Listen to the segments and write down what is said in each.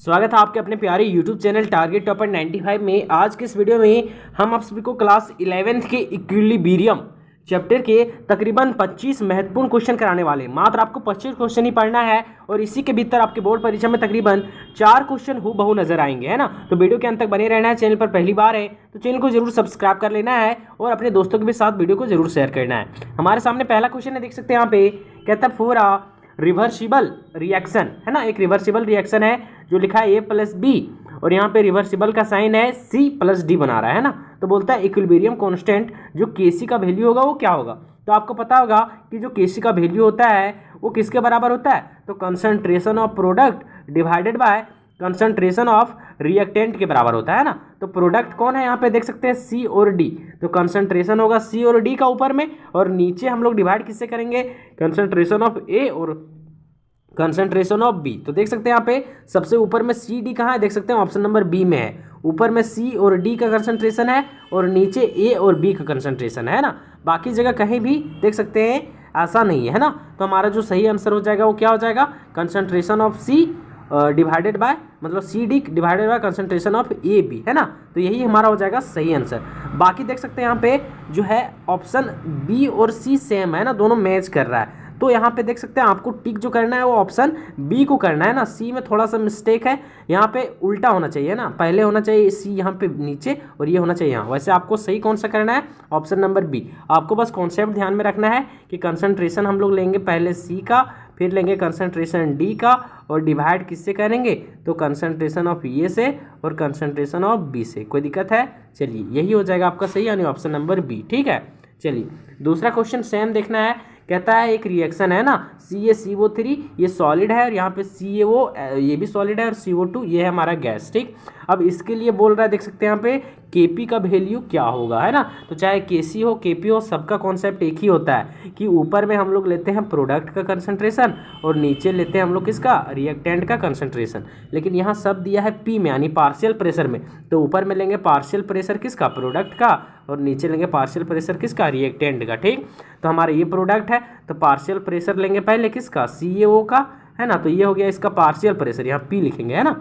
स्वागत है आपके अपने प्यारे YouTube चैनल टारगेट टॉपर 95 में। आज के इस वीडियो में हम आप सभी को क्लास 11th के इक्विलिब्रियम चैप्टर के तकरीबन 25 महत्वपूर्ण क्वेश्चन कराने वाले। मात्र आपको 25 क्वेश्चन ही पढ़ना है और इसी के भीतर आपके बोर्ड परीक्षा में तकरीबन 4 क्वेश्चन हूबहू नजर आएंगे, है ना। तो वीडियो के अंत तक बने रहना है। चैनल पर पहली बार है तो चैनल को जरूर सब्सक्राइब कर लेना है और अपने दोस्तों के भी साथ वीडियो को जरूर शेयर करना है। हमारे सामने पहला क्वेश्चन है, देख सकते हैं यहाँ पे, कहता है फॉर अ रिवर्सिबल रिएक्शन, है ना। एक रिवर्सिबल रिएक्शन है जो लिखा है A+B और यहाँ पे रिवर्सिबल का साइन है C+D बना रहा है ना। तो बोलता है इक्विलिब्रियम कांस्टेंट जो Kc का वैल्यू होगा वो क्या होगा। तो आपको पता होगा कि जो Kc का वैल्यू होता है वो किसके बराबर होता है, तो concentration of product divided by concentration of reactant के बराबर होता है ना। तो प्रोडक्ट कौन है यहाँ पे देख सकते हैं C और D, तो कंसंट्रेशन होगा C और D का ऊपर में और नीचे हम लोग डिवाइड किससे करेंगे, कंसंट्रेशन ऑफ A और कंसंट्रेशन ऑफ B। तो देख सकते हैं यहाँ पे सबसे ऊपर में C D कहाँ है, देख सकते हैं ऑप्शन नंबर बी में है। ऊपर में C और D का कंसंट्रेशन है और नीचे A और B का कंसंट्रेशन है ना। बाकी जगह कहीं भी देख सकते हैं ऐसा नहीं है ना। तो हमारा जो सही आंसर हो जाएगा वो क्या हो जाएगा, concentration of C divided by मतलब CD divided by concentration of AB, है ना। तो यही हमारा हो जाएगा सही आंसर। बाकी देख सकते हैं यहाँ पे जो है ऑप्शन B और C सेम है ना, दोनों मैच कर रहा है। तो यहाँ पे देख सकते हैं आपको टिक जो करना है वो ऑप्शन B को करना है ना। C में थोड़ा सा मिस्टेक है, यहाँ पे उल्टा होना चाहिए ना, पहले होना चाहिए C यहाँ पे नीचे और ये होना चाहिए यहाँ। वैसे आपको सही कौन सा करना है, ऑप्शन नंबर B। आपको बस कॉन्सेप्ट ध्यान में रखना है कि कंसंट्रेशन हम लोग लेंगे पहले C का, फिर लेंगे कंसंट्रेशन D का और डिवाइड किससे करेंगे, तो कंसंट्रेशन ऑफ A से और कंसंट्रेशन ऑफ B से। कोई दिक्कत है, चलिए यही हो जाएगा आपका सही, यानी ऑप्शन नंबर B, ठीक है। चलिए दूसरा क्वेश्चन सेम देखना है। कहता है एक रिएक्शन है ना CaCO3, ये सॉलिड है और यहाँ पे CaO ये भी सॉलिड है और CO2 ये है हमारा गैस, ठीक। अब इसके लिए बोल रहा है, देख सकते हैं यहाँ पे Kp का वैल्यू क्या होगा, है ना। तो चाहे Kc हो Kp हो, सबका कॉन्सेप्ट एक ही होता है कि ऊपर में हम लोग लेते हैं प्रोडक्ट का कंसंट्रेशन और नीचे लेते हैं हम लोग किसका, रिएक्टेंट का कंसंट्रेशन। लेकिन यहाँ सब दिया है P में यानी पार्शियल प्रेशर में, तो ऊपर में लेंगे पार्शियल प्रेशर किसका, प्रोडक्ट का, और नीचे लेंगे पार्शियल प्रेशर किसका, रिएक्टेंट का, ठीक। तो हमारा ये प्रोडक्ट है तो पार्शियल प्रेशर लेंगे पहले किसका, CaO का, है ना। तो ये हो गया इसका पार्शियल प्रेशर, यहाँ P लिखेंगे, है ना।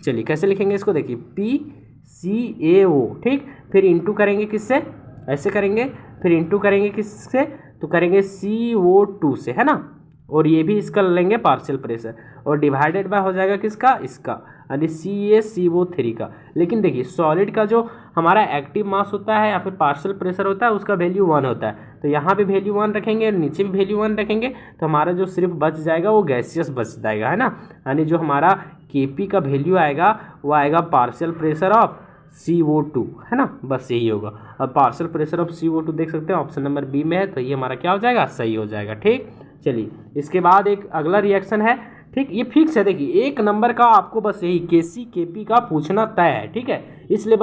चलिए कैसे लिखेंगे इसको, देखिए PCaO, ठीक। फिर इंटू करेंगे किससे, ऐसे करेंगे, फिर इंटू करेंगे किससे, तो करेंगे CO2 से, है ना। और ये भी इसका लेंगे पार्शियल प्रेशर और डिवाइडेड बाय हो जाएगा किसका, इसका यानी CaCO3 का। लेकिन देखिए सॉलिड का जो हमारा एक्टिव मास होता है या फिर पार्शियल प्रेशर होता है उसका वैल्यू 1 होता है, तो यहाँ पे वैल्यू 1 रखेंगे और नीचे भी वैल्यू 1 रखेंगे, तो हमारा जो सिर्फ बच जाएगा वो गैसियस बच जाएगा, है ना। यानी जो हमारा Kp का वैल्यू आएगा वो आएगा पार्शियल प्रेशर ऑफ CO2, है ना। बस यही होगा। अब पार्शियल प्रेशर ऑफ CO2 देख सकते हैं ऑप्शन नंबर बी में है, तो ये हमारा क्या हो जाएगा, सही हो जाएगा, ठीक। चलिए इसके बाद एक अगला रिएक्शन है, ठीक। ये फिक्स है, देखिए एक नंबर का आपको बस यही Kc Kp का पूछना तय है, ठीक है। इसलिए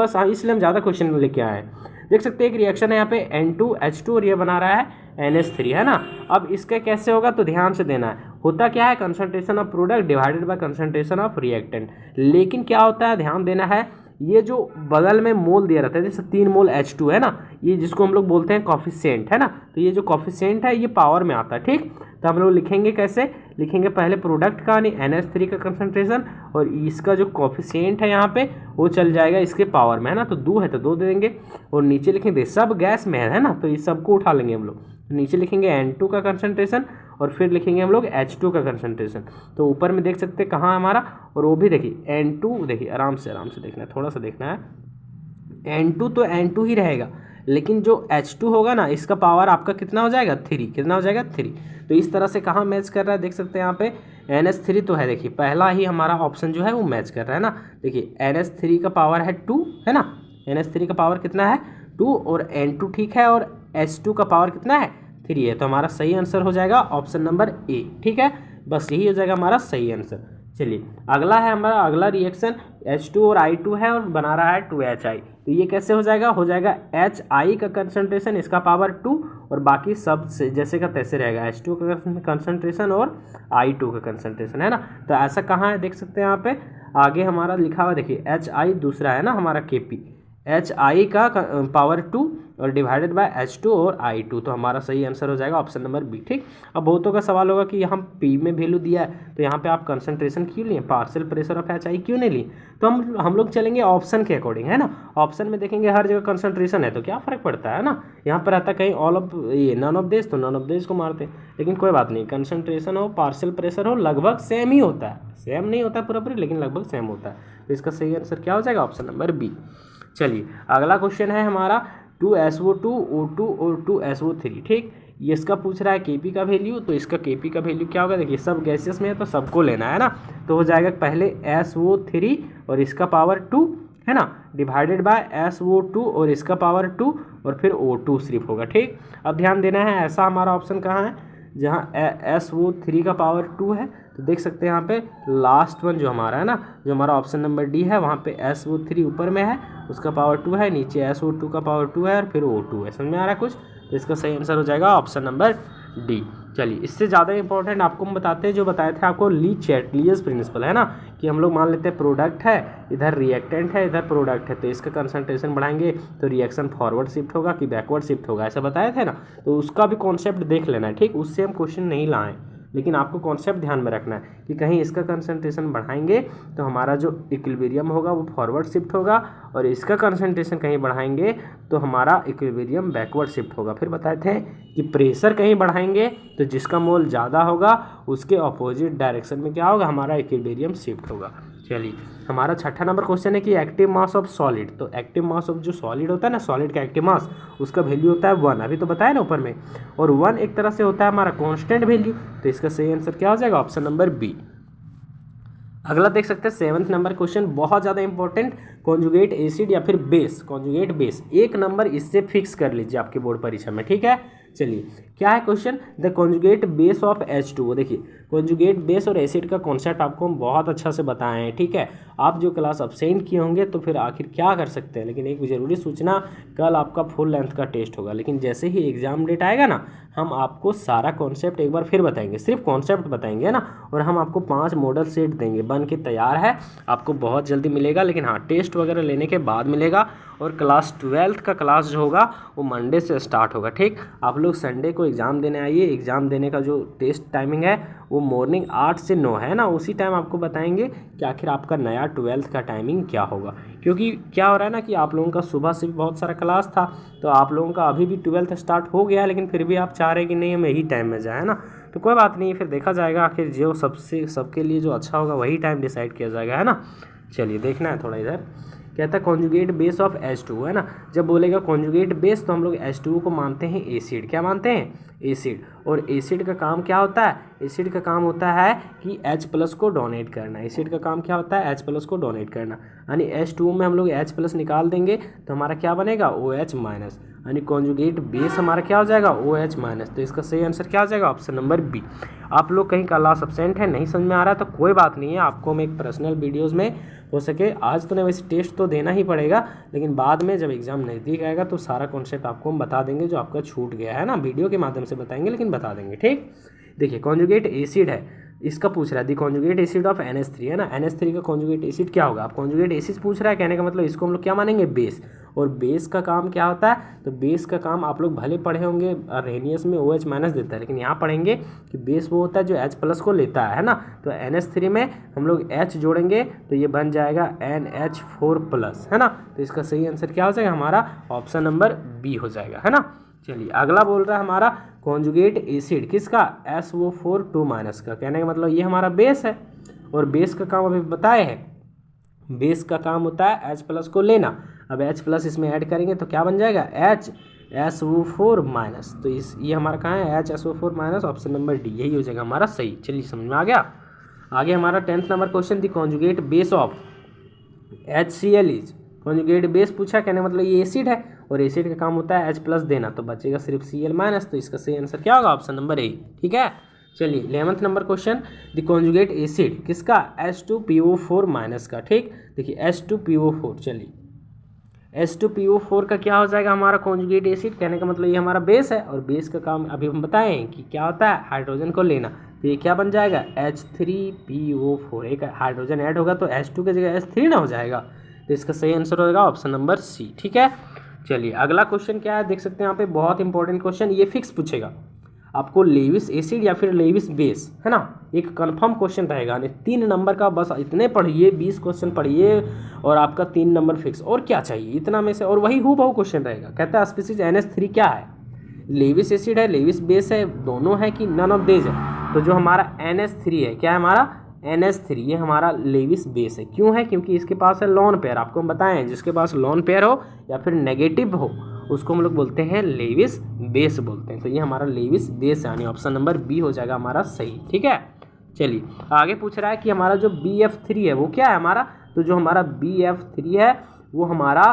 हम ज़्यादा क्वेश्चन लेके आए हैं। देख सकते हैं एक रिएक्शन है यहाँ पे N2H2 और ये बना रहा है NH3, है ना। अब इसका कैसे होगा तो ध्यान से देना है। होता क्या है, concentration of product divided by concentration of reactant. लेकिन क्या होता है, ध्यान देना है, ये जो बगल में मोल दिया रहता है जैसे 3 मोल H2 है ना, ये जिसको हम लोग बोलते हैं कॉफिशिएंट, है ना। तो ये जो कॉफिशिएंट है ये पावर में आता है, ठीक। तो हम लोग लिखेंगे कैसे, लिखेंगे पहले प्रोडक्ट का यानी NH3 का कंसंट्रेशन और इसका जो कॉफिशिएंट है यहाँ पे वो चल जाएगा इसके पावर में, है ना। तो 2 है तो 2 दे देंगे और नीचे लिखेंगे सब गैस में है ना, तो ये सबको उठा लेंगे हम लोग। नीचे लिखेंगे N2 का कंसंट्रेशन और फिर लिखेंगे हम लोग H2 का कंसंट्रेशन। तो ऊपर में देख सकते हैं कहाँ है हमारा, और वो भी देखिए N2, देखिए आराम से देखना है, थोड़ा सा देखना है। N2 तो N2 ही रहेगा, लेकिन जो H2 होगा ना इसका पावर आपका कितना हो जाएगा, 3, कितना हो जाएगा 3। तो इस तरह से कहाँ मैच कर रहा है, देख सकते हैं यहाँ पे NH3 तो है, देखिए पहला ही हमारा ऑप्शन जो है वो मैच कर रहा है ना। देखिए NH3 का पावर है 2, है ना। NH3 का पावर कितना है 2 और N2 ठीक है, और H2 का पावर कितना है 3 है। तो हमारा सही आंसर हो जाएगा ऑप्शन नंबर A, ठीक है। बस यही हो जाएगा हमारा सही आंसर। चलिए अगला है हमारा, अगला रिएक्शन H2 और I2 है और बना रहा है 2HI। तो ये कैसे हो जाएगा, HI का कंसंट्रेशन, इसका पावर 2 और बाकी सब से जैसे का तैसे रहेगा, H2 का कंसंट्रेशन और I2 का कंसंट्रेशन, है ना। तो ऐसा कहाँ है देख सकते हैं यहाँ पे आगे हमारा लिखा हुआ, देखिए HI दूसरा है ना हमारा Kp, HI का पावर 2 और डिवाइडेड बाय H2 और I2, तो हमारा सही आंसर हो जाएगा ऑप्शन नंबर बी। ठीक, अब बहुतों का सवाल होगा कि यहाँ P में वैल्यू दिया है तो यहाँ पे आप कंसंट्रेशन क्यों लिए, पार्शियल प्रेशर ऑफ HI क्यों नहीं लिए। तो हम लोग चलेंगे ऑप्शन के अकॉर्डिंग, है ना। ऑप्शन में देखेंगे हर जगह कंसंट्रेशन है तो क्या फ़र्क पड़ता है ना, यहाँ पर आता कहीं ऑल ऑफ ये नन ऑफ दिस तो नन ऑफ दिस को मारते हैं। लेकिन कोई बात नहीं, कंसंट्रेशन हो पार्शियल प्रेशर हो लगभग सेम ही होता है, सेम नहीं होता है पूरा लेकिन लगभग सेम होता है। तो इसका सही आंसर क्या हो जाएगा, ऑप्शन नंबर बी। चलिए अगला क्वेश्चन है हमारा 2SO2 O2 और 2SO3। ठीक, ये इसका पूछ रहा है Kp का वैल्यू, तो इसका Kp का वैल्यू क्या होगा, देखिए सब गैसेस में है तो सबको लेना है ना। तो हो जाएगा पहले SO3 और इसका पावर 2, है ना, डिवाइडेड बाय SO2 और इसका पावर 2 और फिर O2 सिर्फ होगा। ठीक, अब ध्यान देना है ऐसा हमारा ऑप्शन कहाँ है जहाँ SO3 का पावर 2 है, तो देख सकते हैं यहाँ पे लास्ट वन जो हमारा है ना, जो हमारा ऑप्शन नंबर डी है, वहाँ पे SO3 ऊपर में है, उसका पावर 2 है, नीचे SO2 का पावर 2 है और फिर O2 है। समझ में आ रहा है कुछ, तो इसका सही आंसर हो जाएगा ऑप्शन नंबर डी। चलिए इससे ज़्यादा इंपॉर्टेंट आपको हम बताते हैं जो बताए थे आपको ली-चैटलियस प्रिंसिपल, है ना, कि हम लोग मान लेते हैं प्रोडक्ट है, इधर रिएक्टेंट है, इधर प्रोडक्ट है, तो इसका कंसंट्रेशन बढ़ाएंगे तो रिएक्शन फॉरवर्ड शिफ्ट होगा कि बैकवर्ड शिफ्ट होगा, ऐसा बताए थे ना। तो उसका भी कॉन्सेप्ट देख लेना है। ठीक, उससे हम क्वेश्चन नहीं लाएँ, लेकिन आपको कॉन्सेप्ट ध्यान में रखना है कि कहीं इसका कंसंट्रेशन बढ़ाएंगे तो हमारा जो इक्विलिब्रियम होगा वो फॉरवर्ड शिफ्ट होगा, और इसका कंसंट्रेशन कहीं बढ़ाएंगे तो हमारा इक्विलिब्रियम बैकवर्ड शिफ्ट होगा। फिर बताए थे कि प्रेशर कहीं बढ़ाएंगे तो जिसका मोल ज़्यादा होगा उसके अपोजिट डायरेक्शन में क्या होगा, हमारा इक्विलिब्रियम शिफ्ट होगा। चलिए हमारा छठा नंबर क्वेश्चन है कि एक्टिव मास ऑफ सॉलिड, तो एक्टिव मास ऑफ जो सॉलिड होता है ना, सॉलिड का एक्टिव मास, उसका वैल्यू होता है 1, अभी तो बताया ना ऊपर में, और 1 एक तरह से होता है हमारा कांस्टेंट वैल्यू। तो इसका सही आंसर क्या हो जाएगा, ऑप्शन नंबर बी। अगला देख सकते हैं 7th नंबर क्वेश्चन, बहुत ज़्यादा इंपॉर्टेंट, कॉन्जुगेट एसिड या फिर बेस, कॉन्जुगेट बेस, 1 नंबर इससे फिक्स कर लीजिए आपके बोर्ड परीक्षा में। ठीक है, चलिए क्या है question, the conjugate base of H2। देखिए कॉन्जुगेट बेस और एसिड का कॉन्सेप्ट आपको हम बहुत अच्छा से बताए हैं। ठीक है, आप जो क्लास अब्सेंट किए होंगे तो फिर आखिर क्या कर सकते हैं, लेकिन एक ज़रूरी सूचना, कल आपका फुल लेंथ का टेस्ट होगा, लेकिन जैसे ही एग्जाम डेट आएगा ना हम आपको सारा कॉन्सेप्ट एक बार फिर बताएंगे, सिर्फ कॉन्सेप्ट बताएंगे ना, और हम आपको 5 मॉडल सेट देंगे, बन के तैयार है, आपको बहुत जल्दी मिलेगा, लेकिन हाँ टेस्ट वगैरह लेने के बाद मिलेगा। और क्लास 12th का क्लास जो होगा वो मंडे से स्टार्ट होगा। ठीक, आप लोग संडे को एग्ज़ाम देने आइए, एग्ज़ाम देने का जो टेस्ट टाइमिंग है वो मॉर्निंग 8 से 9 है ना, उसी टाइम आपको बताएंगे कि आखिर आपका नया 12th का टाइमिंग क्या होगा। क्योंकि क्या हो रहा है ना कि आप लोगों का सुबह से भी बहुत सारा क्लास था, तो आप लोगों का अभी भी 12th स्टार्ट हो गया है, लेकिन फिर भी आप चाह रहे हैं कि नहीं हम यही टाइम में जाए, है ना, तो कोई बात नहीं, फिर देखा जाएगा, आखिर जो सबके लिए जो अच्छा होगा वही टाइम डिसाइड किया जाएगा, है ना। चलिए देखना है थोड़ा इधर, कहता है कॉन्जुगेट बेस ऑफ H2, है ना। जब बोलेगा कॉन्जुगेट बेस तो हम लोग H2 को मानते हैं एसिड, क्या मानते हैं, एसिड। और एसिड का काम क्या होता है, एसिड का काम होता है कि H+ को डोनेट करना, एसिड का काम क्या होता है, H+ को डोनेट करना, यानी H2 में हम लोग H+ निकाल देंगे तो हमारा क्या बनेगा, OH-, यानी कॉन्जुगेट बेस हमारा क्या हो जाएगा, OH-। तो इसका सही आंसर क्या हो जाएगा, ऑप्शन नंबर बी। आप लोग कहीं क्लास अब्सेंट है, नहीं समझ में आ रहा है तो कोई बात नहीं है, आपको हम एक पर्सनल वीडियोज़ में हो सके, आज तो नहीं, वैसे टेस्ट तो देना ही पड़ेगा, लेकिन बाद में जब एग्ज़ाम नज़दीक आएगा तो सारा कॉन्सेप्ट आपको हम बता देंगे जो आपका छूट गया है ना, वीडियो के माध्यम से बताएंगे, लेकिन बता देंगे। ठीक, देखिए कॉन्जुगेट एसिड है, इसका पूछ रहा है दी कॉन्जुगेट एसिड ऑफ NH3, है ना, NH3 का कॉन्जुगेट एसिड क्या होगा। आप कॉन्जुगेट एसिड पूछ रहा है, कहने का मतलब इसको हम लोग क्या मानेंगे, बेस। और बेस का काम क्या होता है, तो बेस का काम आप लोग भले पढ़े होंगे, अरेनियस में OH- देता है, लेकिन यहाँ पढ़ेंगे कि बेस वो होता है जो H+ को लेता है ना। तो NH3 में हम लोग H जोड़ेंगे तो ये बन जाएगा NH4+, है ना। तो इसका सही आंसर क्या हो जाएगा, हमारा ऑप्शन नंबर बी हो जाएगा, है ना। चलिए अगला बोल रहा है हमारा कॉन्जुगेट एसिड किसका, SO4 2- का, कहने का मतलब ये हमारा बेस है, और बेस का काम अभी बताए हैं, बेस का काम होता है H+ को लेना। अब H+ इसमें ऐड करेंगे तो क्या बन जाएगा, HSO4-। तो ये हमारा कहाँ है, HSO4-, ऑप्शन नंबर डी, यही हो जाएगा हमारा सही। चलिए समझ में आ गया। आगे हमारा 10th number question the conjugate base of HCl is, conjugate base पूछा, कहने मतलब ये एसिड है और एसिड का काम होता है H+ देना, तो बचेगा सिर्फ Cl-। तो इसका सही आंसर क्या होगा, ऑप्शन नंबर ए। ठीक है, चलिए 11th number question the conjugate acid किसका, H2PO4- का। ठीक, देखिए H2PO4, चलिए H2PO4 का क्या हो जाएगा हमारा कॉन्जुगेट एसिड, कहने का मतलब ये हमारा बेस है, और बेस का काम अभी हम बताएं कि क्या होता है, हाइड्रोजन को लेना। तो ये क्या बन जाएगा, H3PO4, एक हाइड्रोजन ऐड होगा तो H2 की जगह H3 ना हो जाएगा, तो इसका सही आंसर होगा ऑप्शन नंबर सी। ठीक है, चलिए अगला क्वेश्चन क्या है देख सकते हैं यहाँ पे, बहुत इंपॉर्टेंट क्वेश्चन, ये फिक्स पूछेगा आपको, लेविस एसिड या फिर लेविस बेस, है ना, एक कंफर्म क्वेश्चन रहेगा। 3 नंबर का, बस इतने पढ़िए, 20 क्वेश्चन पढ़िए और आपका 3 नंबर फिक्स, और क्या चाहिए इतना में से, और वही हूबहू क्वेश्चन रहेगा। कहता है स्पीसीज NH3 क्या है, लेविस एसिड है, लेविस बेस है, दोनों है कि नन ऑफ देज है। तो जो हमारा NH3 है, क्या है हमारा NH3, ये हमारा लेविस बेस है। क्यों है, क्योंकि इसके पास है लोन पेयर। आपको हम बताएं, जिसके पास लोन पेयर हो या फिर नेगेटिव हो उसको हम लोग बोलते हैं लेविस बेस बोलते हैं। तो ये हमारा लेविस बेस है, यानी ऑप्शन नंबर बी हो जाएगा हमारा सही। ठीक है, चलिए आगे पूछ रहा है कि हमारा जो BF3 है वो क्या है हमारा, तो जो हमारा BF3 है वो हमारा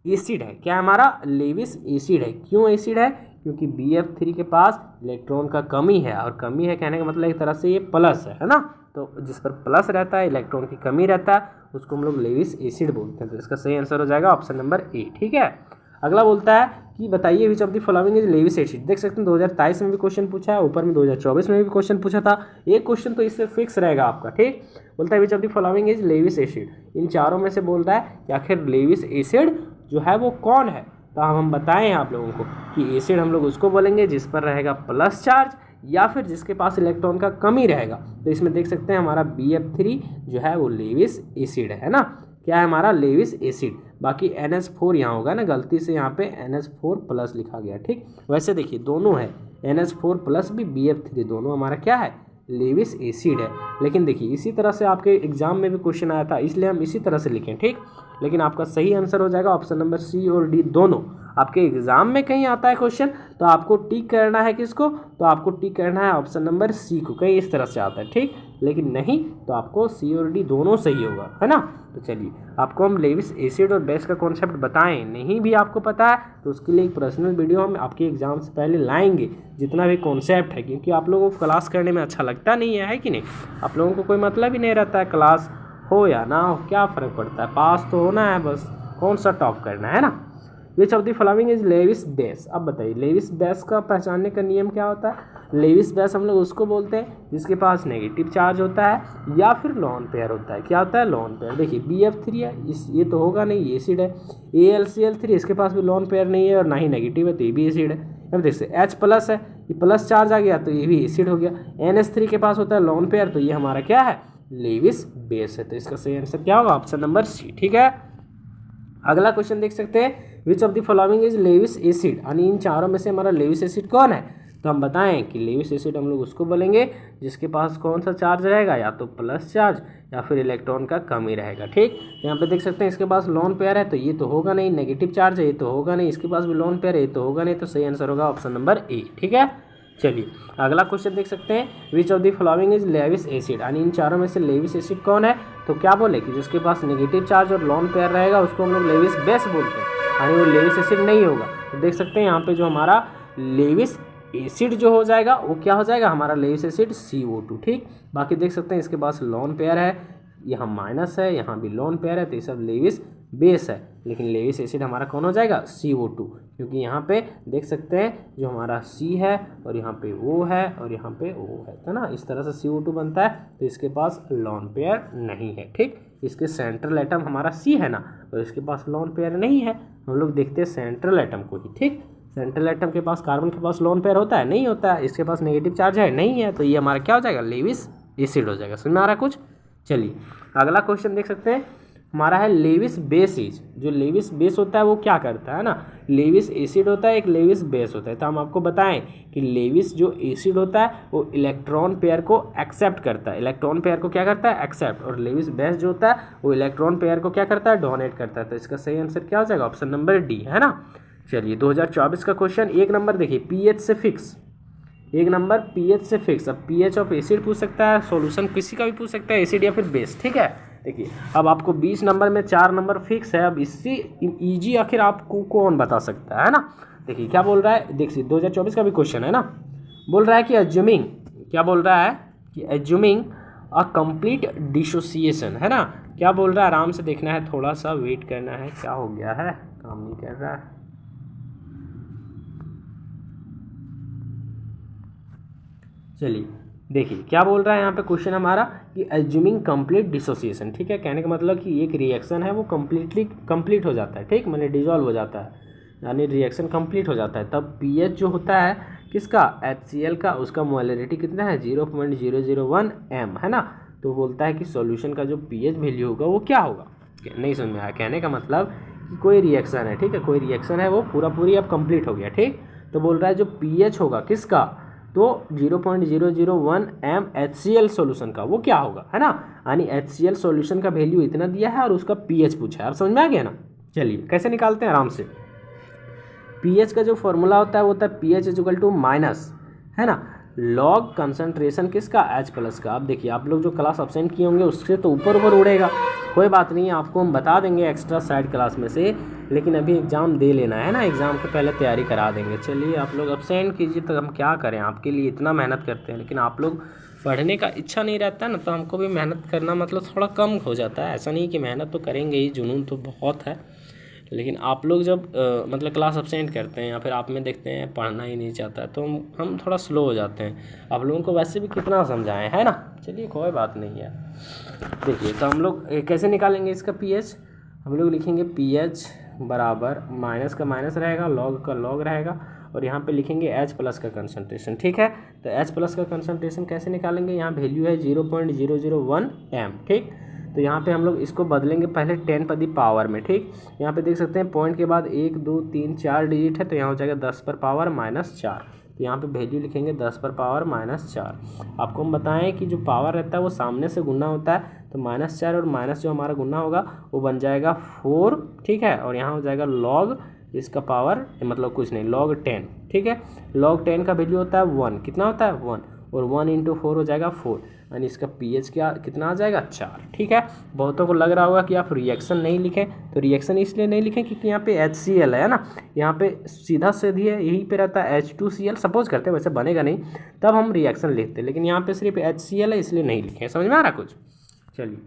एसिड है। क्या है हमारा, लेविस एसिड है। क्यों एसिड है, क्योंकि BF3 के पास इलेक्ट्रॉन का कमी है, और कमी है कहने का मतलब एक तरह से ये प्लस है ना, तो जिस पर प्लस रहता है, इलेक्ट्रॉन की कमी रहता है, उसको हम लोग लेविस एसिड बोलते हैं। तो इसका सही आंसर हो जाएगा ऑप्शन नंबर ए। ठीक है, अगला बोलता है कि बताइए विच of the following is Lewis acid. देख सकते हैं 2023 में भी क्वेश्चन पूछा है, ऊपर में 2024 में भी क्वेश्चन पूछा था। एक क्वेश्चन तो इससे फिक्स रहेगा आपका। ठीक, बोलता है which of the following is Lewis acid, इन चारों में से बोल रहा है कि आखिर लेविस एसिड जो है वो कौन है। तो हम बताएं आप लोगों को कि एसिड हम लोग उसको बोलेंगे जिस पर रहेगा प्लस चार्ज, या फिर जिसके पास इलेक्ट्रॉन का कमी रहेगा। तो इसमें देख सकते हैं हमारा BF3 जो है वो लेविस एसिड है ना, क्या है हमारा लेविस एसिड। बाकी NH4 यहाँ होगा ना, गलती से यहाँ पे NH4 प्लस लिखा गया। ठीक, वैसे देखिए दोनों है, NH4 प्लस भी BF3, दोनों हमारा क्या है, लेविस एसिड है। लेकिन देखिए इसी तरह से आपके एग्जाम में भी क्वेश्चन आया था, इसलिए हम इसी तरह से लिखें। ठीक, लेकिन आपका सही आंसर हो जाएगा ऑप्शन नंबर सी और डी दोनों। आपके एग्जाम में कहीं आता है क्वेश्चन तो आपको टिक करना है किसको, तो आपको टिक करना है ऑप्शन नंबर सी को, कहीं इस तरह से आता है। ठीक, लेकिन नहीं तो आपको सी और डी दोनों सही होगा, है ना। तो चलिए आपको हम लेविस एसिड और बेस का कॉन्सेप्ट बताएं, नहीं भी आपको पता है तो उसके लिए एक पर्सनल वीडियो हम आपके एग्जाम से पहले लाएंगे, जितना भी कॉन्सेप्ट है, क्योंकि आप लोगों को क्लास करने में अच्छा लगता नहीं है कि नहीं, आप लोगों को कोई मतलब ही नहीं रहता है, क्लास हो या ना हो क्या फ़र्क पड़ता है, पास तो होना है बस, कौन सा टॉप करना है ना। Which of the following is Lewis base. अब बताइए लेविस बेस का पहचानने का नियम क्या होता है। लेविस बेस हम लोग उसको बोलते हैं जिसके पास नेगेटिव चार्ज होता है या फिर लॉन पेयर होता है। क्या होता है, लॉन पेयर। देखिए BF3 है, ये तो होगा नहीं, ये एसिड है। AlCl3 इसके पास भी लॉन पेयर नहीं है और ना ही नेगेटिव है, तो ये भी एसिड है। अब देखिए H प्लस है, ये प्लस चार्ज आ गया तो ये भी एसिड हो गया। NH3 के पास होता है लॉन पेयर, तो ये हमारा क्या है, लेविस बेस है। तो इसका सही आंसर क्या होगा, ऑप्शन नंबर सी। ठीक है, अगला क्वेश्चन देख सकते हैं विच of the following is Lewis acid, यानी इन चारों में से हमारा लेविस एसिड कौन है। तो हम बताएं कि लेविस एसिड हम लोग उसको बोलेंगे जिसके पास कौन सा चार्ज रहेगा, या तो प्लस चार्ज या फिर इलेक्ट्रॉन का कमी रहेगा। ठीक, यहाँ पे देख सकते हैं इसके पास लोन पेयर है तो ये तो होगा नहीं, नेगेटिव चार्ज है ये तो होगा नहीं, इसके पास भी लोन पेयर है ये तो होगा नहीं, तो सही आंसर होगा ऑप्शन नंबर ए। ठीक है, चलिए अगला क्वेश्चन देख सकते हैं विच of the following is Lewis acid, यानी इन चारों में से लेविस एसिड कौन है। तो क्या बोले कि जिसके पास नेगेटिव चार्ज और लॉन पेयर रहेगा उसको हम लोग लेविस बेस बोलते हैं, यानी वो लेविस एसिड नहीं होगा। तो देख सकते हैं यहाँ पे जो हमारा लेविस एसिड जो हो जाएगा वो क्या हो जाएगा, हमारा लेविस एसिड CO2। ठीक, बाकी देख सकते हैं इसके पास लॉन पेयर है, यहाँ माइनस है, यहाँ भी लॉन पेयर है, तो ये सब लेविस बेस है। लेकिन लेविस एसिड हमारा कौन हो जाएगा, CO2, क्योंकि यहाँ पे देख सकते हैं जो हमारा C है और यहाँ पे O है और यहाँ पे O है ना, इस तरह से CO2 बनता है। तो इसके पास लॉन पेयर नहीं है। ठीक, इसके सेंट्रल एटम हमारा C है ना, तो इसके पास लॉन पेयर नहीं है। हम लोग देखते हैं सेंट्रल एटम को ही। ठीक, सेंट्रल एटम के पास, कार्बन के पास लॉन पेयर होता है, नहीं होता है, इसके पास नेगेटिव चार्ज है, नहीं है, तो ये हमारा क्या हो जाएगा, लेविस एसिड हो जाएगा। समझ में आ रहा है कुछ। चलिए अगला क्वेश्चन देख सकते हैं हमारा है लेविस बेस इज। जो लेविस बेस होता है वो क्या करता है ना, लेविस एसिड होता है, एक लेविस बेस होता है। तो हम आपको बताएं कि लेविस जो एसिड होता है वो इलेक्ट्रॉन पेयर को एक्सेप्ट करता है, इलेक्ट्रॉन पेयर को क्या करता है, एक्सेप्ट, और लेविस बेस जो होता है वो इलेक्ट्रॉन पेयर को क्या करता है, डोनेट करता है। तो इसका सही आंसर क्या हो जाएगा, ऑप्शन नंबर डी, है ना। चलिए 2024 का क्वेश्चन, एक नंबर देखिए पीएच से फिक्स, एक नंबर पीएच से फिक्स। अब पीएच ऑफ एसिड पूछ सकता है, सॉल्यूशन किसी का भी पूछ सकता है, एसिड या फिर बेस। ठीक है, देखिए अब आपको 20 नंबर में 4 नंबर फिक्स है। अब इससे इजी आखिर आपको कौन बता सकता है ना। देखिए क्या बोल रहा है, देखिए 2024 का भी क्वेश्चन है ना, बोल रहा है कि एज्यूमिंग, क्या बोल रहा है कि एज्यूमिंग अ कंप्लीट डिसोसिएशन, है ना। क्या बोल रहा है, आराम से देखना है, थोड़ा सा वेट करना है। क्या हो गया है, काम नहीं कर रहा है। चलिए देखिए क्या बोल रहा है यहाँ पे क्वेश्चन हमारा कि एज्यूमिंग कंप्लीट डिसोसिएशन, ठीक है। कहने का मतलब कि एक रिएक्शन है वो कंप्लीट हो जाता है, ठीक, मतलब डिजॉल्व हो जाता है, यानी रिएक्शन कंप्लीट हो जाता है, तब पीएच जो होता है किसका, HCl का, उसका मोलरिटी कितना है 0.001 m, है ना। तो बोलता है कि सॉल्यूशन का जो पीएच वैल्यू होगा वो क्या होगा। नहीं समझ में आया, कहने का मतलब कि कोई रिएक्शन है, ठीक है, कोई रिएक्शन है वो पूरी अब कंप्लीट हो गया, ठीक। तो बोल रहा है जो पीएच होगा किसका, तो 0.001 m HCl सॉल्यूशन का वो क्या होगा, है ना। यानी HCl सॉल्यूशन का वैल्यू इतना दिया है और उसका पीएच पूछा है, अब समझ में आ गया ना। चलिए कैसे निकालते हैं आराम से। पीएच का जो फॉर्मूला होता है वो होता है पीएच इक्वल टू माइनस, है ना, लॉग कंसंट्रेशन किसका, H+ का। अब देखिए आप लोग जो क्लास अब्सेंट किए होंगे उससे तो ऊपर उड़ेगा, कोई बात नहीं, आपको हम बता देंगे एक्स्ट्रा साइड क्लास में से, लेकिन अभी एग्ज़ाम दे लेना है ना, एग्ज़ाम के पहले तैयारी करा देंगे। चलिए आप लोग अब्सेंट कीजिए, तो हम क्या करें, आपके लिए इतना मेहनत करते हैं, लेकिन आप लोग पढ़ने का इच्छा नहीं रहता है ना, तो हमको भी मेहनत करना मतलब थोड़ा कम हो जाता है। ऐसा नहीं कि मेहनत तो करेंगे ही, जुनून तो बहुत है, लेकिन आप लोग जब मतलब क्लास अब्सेंट करते हैं या फिर आप में देखते हैं पढ़ना ही नहीं चाहता है, तो हम थोड़ा स्लो हो जाते हैं। आप लोगों को वैसे भी कितना समझाएं, है ना। चलिए कोई बात नहीं है। देखिए तो हम लोग कैसे निकालेंगे इसका पीएच, हम लोग लिखेंगे पीएच बराबर माइनस का माइनस रहेगा, लॉग का लॉग रहेगा, और यहाँ पे लिखेंगे H+ का कंसंट्रेशन, ठीक है। तो H+ का कंसंट्रेशन कैसे निकालेंगे, यहाँ वैल्यू है 0.001 m, ठीक। तो यहाँ पे हम लोग इसको बदलेंगे पहले 10 पदी पावर में, ठीक। यहाँ पे देख सकते हैं पॉइंट के बाद 1 2 3 4 डिजिट है, तो यहाँ हो जाएगा 10 पर पावर -4। तो यहाँ पे वैल्यू लिखेंगे 10 पर पावर -4। आपको हम बताएं कि जो पावर रहता है वो सामने से गुना होता है, तो -4 और माइनस जो हमारा गुना होगा वो बन जाएगा 4, ठीक है। और यहाँ हो जाएगा लॉग इसका पावर, मतलब कुछ नहीं, log 10, ठीक है। log 10 का वैल्यू होता है 1, कितना होता है 1, और 1 × 4 हो जाएगा 4, यानी इसका पीएच क्या कितना आ जाएगा 4, ठीक है। बहुतों को लग रहा होगा कि आप रिएक्शन नहीं लिखें, तो रिएक्शन इसलिए नहीं लिखें क्योंकि यहाँ पे HCl है ना, यहाँ पे सीधा सीधी है, यहीं पे रहता है H2Cl, सपोज करते हैं, वैसे बनेगा नहीं तब हम रिएक्शन लिखते हैं, लेकिन यहाँ पे सिर्फ HCl है इसलिए नहीं लिखें। समझ में आ रहा कुछ। चलिए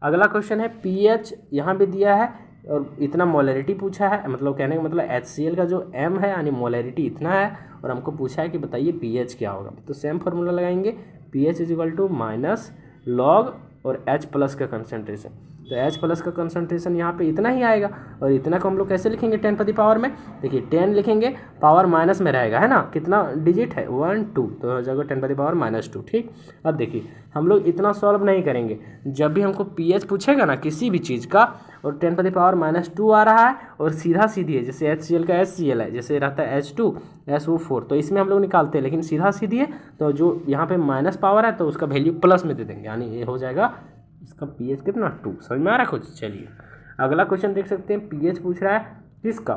अगला क्वेश्चन है, पीएच यहाँ भी दिया है और इतना मोलरिटी पूछा है, मतलब कहने का मतलब HCl का जो m है यानी मोलरिटी इतना है, और हमको पूछा है कि बताइए पीएच क्या होगा। तो सेम फार्मूला लगाएंगे, pH equal to minus log और H+ का कंसंट्रेशन। तो H+ का कंसंट्रेशन यहाँ पे इतना ही आएगा, और इतना को हम लोग कैसे लिखेंगे 10 पदी पावर में, देखिए 10 लिखेंगे, पावर माइनस में रहेगा, है ना, कितना डिजिट है 1 2, तो हो जाएगा 10 पदी पावर -2, ठीक। अब देखिए हम लोग इतना सॉल्व नहीं करेंगे, जब भी हमको पीएच पूछेगा ना किसी भी चीज़ का और 10 पदी पावर -2 आ रहा है और सीधा सीधी है, जैसे HCl का HCl है, जैसे रहता है H2SO4, तो इसमें हम लोग निकालते हैं, लेकिन सीधा सीधी है तो जो यहाँ पे माइनस पावर है तो उसका वैल्यू प्लस में दे देंगे, यानी ये हो जाएगा इसका पीएच कितना 2। समझ में आ रहा है कुछ। चलिए अगला क्वेश्चन देख सकते हैं, पीएच पूछ रहा है किसका,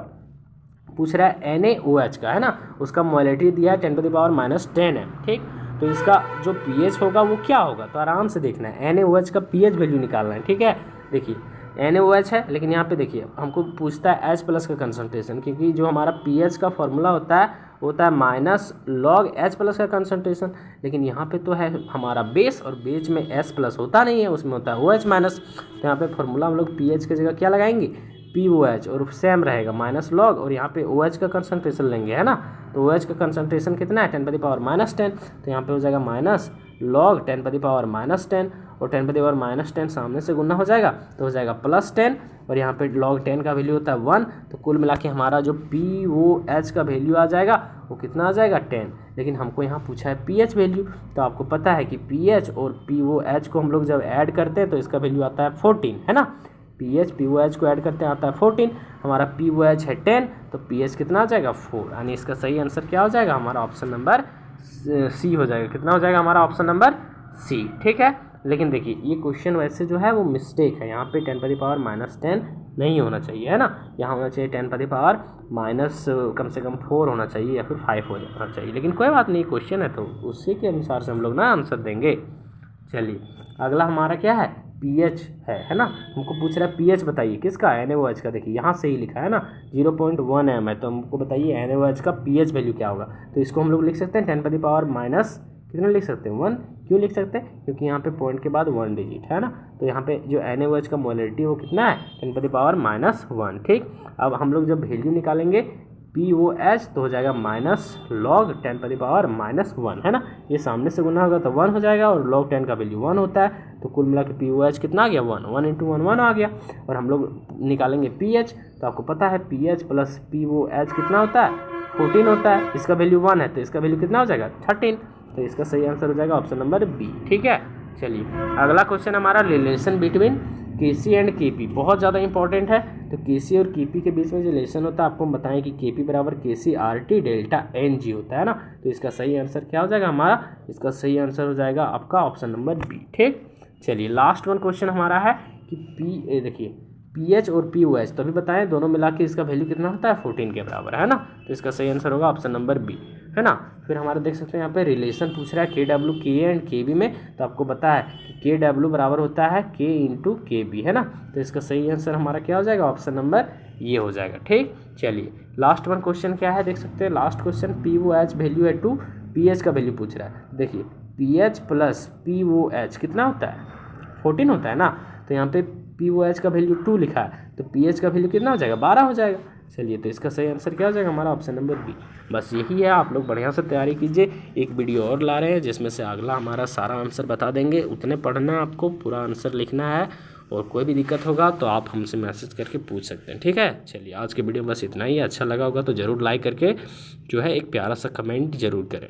पूछ रहा है NaOH का, है ना, उसका मोलरिटी दिया है 10 पदी पावर -10 m, ठीक। तो इसका जो पीएच होगा वो क्या होगा, तो आराम से देखना है, NaOH का पीएच वैल्यू निकालना है, ठीक है। देखिए NaOH है, लेकिन यहाँ पे देखिए हमको पूछता है H+ का कंसंट्रेशन, क्योंकि जो हमारा पीएच का फॉर्मूला होता है माइनस लॉग H+ का कंसंट्रेशन, लेकिन यहाँ पे तो है हमारा बेस, और बेस में H+ होता नहीं है, उसमें होता है OH-। तो यहाँ पे फॉर्मूला हम लोग पीएच की जगह क्या लगाएंगे, POH, और सेम रहेगा माइनस लॉग, और यहाँ पे OH का कंसंट्रेशन लेंगे, है ना। तो OH का कंसंट्रेशन कितना है 10 पदी पावर -10, तो यहाँ पे हो जाएगा माइनस लॉग 10 पदी पावर -10, और 10 पदी पावर -10 सामने से गुना हो जाएगा तो हो जाएगा +10, और यहाँ पे log 10 का वैल्यू होता है 1, तो कुल मिला के हमारा जो POH का वैल्यू आ जाएगा वो कितना आ जाएगा 10। लेकिन हमको यहाँ पूछा है पीएच वैल्यू, तो आपको पता है कि पीएच और POH को हम लोग जब ऐड करते हैं तो इसका वैल्यू आता है 14, है ना। पीएच POH को ऐड करते हैं आता है 14, हमारा POH है 10, तो पीएच कितना आ जाएगा 4, यानी इसका सही आंसर क्या हो जाएगा, हमारा ऑप्शन नंबर सी हो जाएगा। कितना हो जाएगा हमारा ऑप्शन नंबर सी, ठीक है। लेकिन देखिए ये क्वेश्चन वैसे जो है वो मिस्टेक है, यहाँ पे 10 पदी पावर -10 नहीं होना चाहिए, है ना, यहाँ होना चाहिए 10 पदी पावर माइनस कम से कम 4 होना चाहिए या फिर 5 हो जाना चाहिए, लेकिन कोई बात नहीं, क्वेश्चन है तो उसी के अनुसार से हम लोग ना आंसर देंगे। चलिए अगला हमारा क्या है, पीएच है ना, हमको पूछ रहा है पीएच बताइए किसका, NaOH का। देखिए यहाँ से ही लिखा है ना 0.1 m है, तो हमको बताइए NaOH का पीएच वैल्यू क्या होगा। तो इसको हम लोग लिख सकते हैं 10 पदी पावर माइनस कितना लिख सकते हैं 1, क्यों लिख सकते हैं, क्योंकि यहाँ पे पॉइंट के बाद 1 डिजिट है ना, तो यहाँ पे जो NaOH का मोलरिटी वो कितना है 10 पदी पावर -1, ठीक। अब हम लोग जब वैल्यू निकालेंगे POH तो हो जाएगा माइनस log 10⁻⁻1 है ना, ये सामने से गुना होगा तो 1 हो जाएगा और log 10 का वैल्यू 1 होता है, तो कुल मिला के POH कितना आ गया 1, 1 × 1 1 आ गया। और हम लोग निकालेंगे pH, तो आपको पता है pH प्लस POH कितना होता है 14 होता है, इसका वैल्यू 1 है तो इसका वैल्यू कितना हो जाएगा 13, तो इसका सही आंसर हो जाएगा ऑप्शन नंबर बी। ठीक है, चलिए अगला क्वेश्चन हमारा relation between KC and KP, बहुत ज़्यादा इंपॉर्टेंट है। तो KC और KP के बीच में जो रिलेशन होता है आपको हम बताएं कि KP बराबर KC RT डेल्टा NG होता है ना, तो इसका सही आंसर क्या हो जाएगा हमारा, इसका सही आंसर हो जाएगा आपका ऑप्शन नंबर बी। ठीक, चलिए लास्ट वन क्वेश्चन हमारा है कि देखिए PH और POH, तो अभी बताएं दोनों मिला के इसका वैल्यू कितना होता है 14 के बराबर है ना, तो इसका सही आंसर होगा ऑप्शन नंबर बी है ना। फिर हमारा देख सकते हैं यहाँ पे रिलेशन पूछ रहा है KW KA एंड KB में, तो आपको पता है कि KW बराबर होता है K × KB है ना, तो इसका सही आंसर हमारा क्या हो जाएगा ऑप्शन नंबर ये हो जाएगा। ठीक, चलिए लास्ट वन क्वेश्चन क्या है देख सकते हैं, लास्ट क्वेश्चन POH वैल्यू है 2, PH का वैल्यू पूछ रहा है। देखिए PH प्लस POH कितना होता है 14 होता है ना, तो यहाँ पे POH का वैल्यू 2 लिखा है तो PH का वैल्यू कितना हो जाएगा 12 हो जाएगा। चलिए तो इसका सही आंसर क्या हो जाएगा हमारा ऑप्शन नंबर बी। बस यही है, आप लोग बढ़िया से तैयारी कीजिए, एक वीडियो और ला रहे हैं जिसमें से अगला हमारा सारा आंसर बता देंगे, उतने पढ़ना आपको, पूरा आंसर लिखना है, और कोई भी दिक्कत होगा तो आप हमसे मैसेज करके पूछ सकते हैं। ठीक है, चलिए आज की वीडियो बस इतना ही, अच्छा लगा होगा तो ज़रूर लाइक करके जो है एक प्यारा सा कमेंट ज़रूर करें।